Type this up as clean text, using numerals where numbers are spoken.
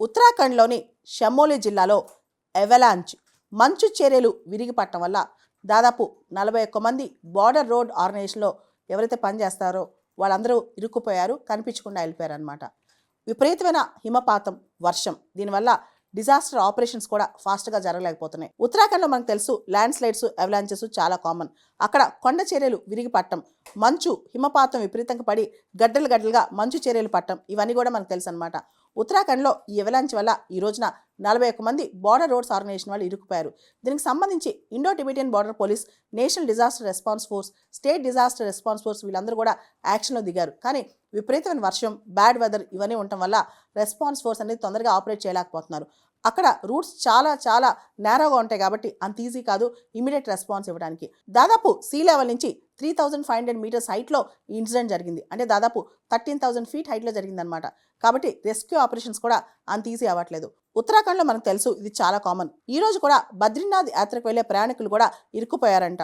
ఉత్తరాఖండ్లోని చమోలి జిల్లాలో ఎవలాంచ్ మంచు చర్యలు విరిగిపడటం వల్ల దాదాపు 41 మంది బార్డర్ రోడ్ ఆర్గనైజేషన్లో ఎవరైతే పనిచేస్తారో వాళ్ళందరూ ఇరుక్కుపోయారు, కనిపించకుండా వెళ్ళిపోయారు అనమాట. విపరీతమైన హిమపాతం, వర్షం, దీనివల్ల డిజాస్టర్ ఆపరేషన్స్ కూడా ఫాస్ట్గా జరగలేకపోతున్నాయి. ఉత్తరాఖండ్లో మనకు తెలుసు ల్యాండ్ స్లైడ్స్, అవలాంచెస్ చాలా కామన్. అక్కడ కొండ చర్యలు విరిగి పట్టడం, మంచు హిమపాతం విపరీతంగా పడి గడ్డలుగా మంచు చర్యలు పట్టడం, ఇవన్నీ కూడా మనకు తెలుసు అనమాట. ఉత్తరాఖండ్లో ఈ అవలాంచ్ వల్ల ఈ రోజున 41 మంది బార్డర్ రోడ్స్ ఆర్గనైజేషన్ వాళ్ళు ఇరుక్కుపోయారు. దీనికి సంబంధించి Indo Tibetan border police, national disaster response force, state disaster response force వీళ్ళందరూ కూడా యాక్షన్లో దిగారు. కానీ విపరీతమైన వర్షం, బ్యాడ్ వెదర్ ఇవన్నీ ఉండటం వల్ల రెస్పాన్స్ ఫోర్స్ అనేది తొందరగా ఆపరేట్ చేయలేకపోతున్నారు. అక్కడ రూట్స్ చాలా నేరోగా ఉంటాయి కాబట్టి అంత ఈజీ కాదు ఇమీడియట్ రెస్పాన్స్ ఇవ్వడానికి. దాదాపు సీ లెవెల్ నుంచి 3500 మీటర్స్ హైట్లో ఈ ఇన్సిడెంట్ జరిగింది. అంటే దాదాపు 13,000 ఫీట్ హైట్లో జరిగిందనమాట. కాబట్టి రెస్క్యూ ఆపరేషన్స్ కూడా అంత ఈజీ అవ్వట్లేదు. ఉత్తరాఖండ్లో మనకు తెలుసు ఇది చాలా కామన్. ఈ రోజు కూడా బద్రీనాథ్ యాత్రకు వెళ్లే ప్రయాణికులు కూడా ఇరుక్కుపోయారంట.